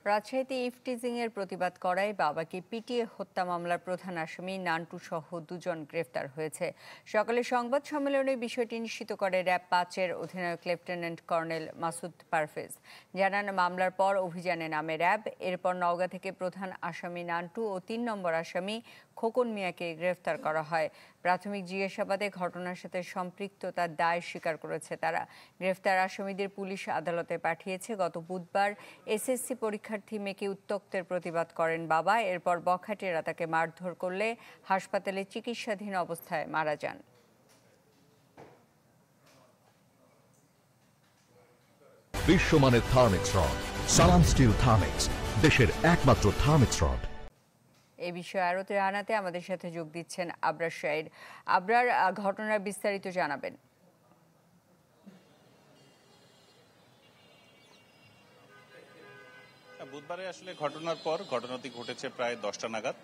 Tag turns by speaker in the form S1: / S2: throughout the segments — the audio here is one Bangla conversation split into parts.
S1: রাজশাহীতে ইফটিজিং এর প্রতিবাদ করায় বাবাকে পিটিয়ে হত্যা মামলার প্রধান আসামি নান্টু সহ দুজন গ্রেফতার হয়েছে। সকালে সংবাদ সম্মেলনে বিষয়টি নিশ্চিত করে র‍্যাব ৫-এর অধিনায়ক লেফটেন্যান্ট কর্নেল মাসুদ পারভেজ। জানান, মামলার পর অভিযানে নামে র‍্যাব। এরপর নওগাঁ থেকে প্রধান আসামি নান্টু ও ৩ নম্বর আসামি খোকন মিয়াকে গ্রেফতার করা হয়। প্রাথমিক জিজ্ঞাসাবাদে ঘটনার সাথে সম্পৃক্ততার দায় স্বীকার করেছে তারা। গ্রেফতার আসামিদের পুলিশ আদালতে পাঠিয়েছে। গত বুধবার এসএসসি পরীক্ষার্থী মেয়েকে উত্ত্যক্তের প্রতিবাদ করেন বাবা। এরপর বখাটেরা তাকে মারধর করলে হাসপাতালে চিকিৎসাধীন অবস্থায় মারা যান।
S2: বিশ্বমানের থার্মিক্স রড, সালাম স্টিল থার্মিক্স, দেশের একমাত্র থার্মিক্স রড।
S1: এই বিষয়ে আরও জানাতে আমাদের সাথে যোগ দিচ্ছেন আবরার শাহিদ। আবরার, ঘটনার বিস্তারিত জানাবেন।
S3: বুধবারে আসলে ঘটনার পর ঘটনাটি ঘটেছে প্রায় 10টা নাগাদ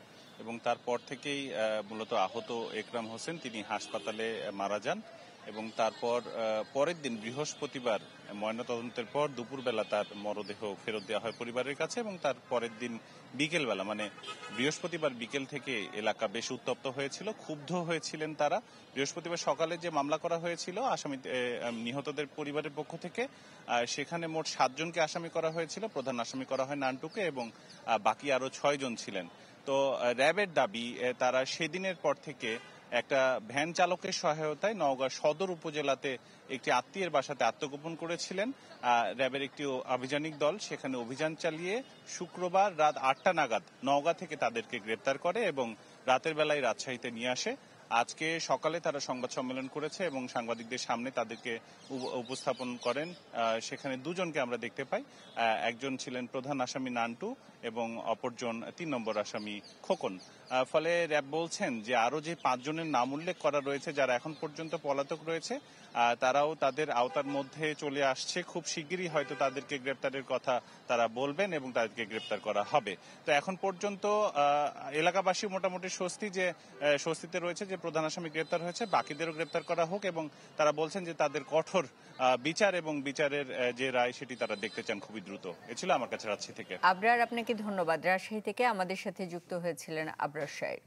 S3: এবং তারপর থেকেই মূলত আহত একরাম হোসেন তিনি হাসপাতালে মারা যান এবং তারপর পরের দিন বৃহস্পতিবার ময়নাতদন্তের পর দুপুরবেলা তার মরদেহ ফেরত দেওয়া হয় পরিবারের কাছে এবং তার পরের দিন বিকেলবেলা মানে বৃহস্পতিবার বিকেল থেকে এলাকা বেশ উত্তপ্ত হয়েছিল, ক্ষুব্ধ হয়েছিলেন তারা। বৃহস্পতিবার সকালে যে মামলা করা হয়েছিল আসামি নিহতদের পরিবারের পক্ষ থেকে, সেখানে মোট 7 জনকে আসামি করা হয়েছিল। প্রধান আসামি করা হয় নান্টুকে এবং বাকি আরো 6 জন ছিলেন। তো র‍্যাবের দাবি, তারা সেদিনের পর থেকে একটা ভ্যান চালকের সহায়তায় নওগাঁ সদর উপজেলাতে একটি আত্মীয়ের বাসাতে আত্মগোপন করেছিলেন। র‍্যাবের একটি আভিযানিক দল সেখানে অভিযান চালিয়ে শুক্রবার রাত 8টা নাগাদ নওগাঁ থেকে তাদেরকে গ্রেপ্তার করে এবং রাতের বেলায় রাজশাহীতে নিয়ে আসে। আজকে সকালে তারা সংবাদ সম্মেলন করেছে এবং সাংবাদিকদের সামনে তাদেরকে উপস্থাপন করেন। সেখানে 2 জনকে আমরা দেখতে পাই। একজন ছিলেন প্রধান আসামি নান্টু এবং অপরজন 3 নম্বর আসামি খোকন। ফলে র‍্যাব বলছেন যে আরো যে 5 জনের নাম উল্লেখ করা রয়েছে যারা এখন পর্যন্ত পলাতক রয়েছে, তারাও তাদের আওতার মধ্যে চলে আসছে। খুব শিগগিরই হয়তো তাদেরকে গ্রেপ্তারের কথা তারা বলবেন এবং তাদেরকে গ্রেপ্তার করা হবে। তো এখন পর্যন্ত এলাকাবাসী মোটামুটি স্বস্তিতে রয়েছে যে প্রধান আসামি গ্রেপ্তার হয়েছে, বাকিদেরও গ্রেপ্তার করা হোক এবং তারা বলছেন যে তাদের কঠোর বিচার এবং বিচারের যে রায় সেটি তারা দেখতে চান খুবই দ্রুত। এ ছিল আমার কাছে রাজশাহী থেকে।
S1: আবরার, আপনাকে ধন্যবাদ। রাজশাহী থেকে আমাদের সাথে যুক্ত হয়েছিলেন আবরার শাহিদ।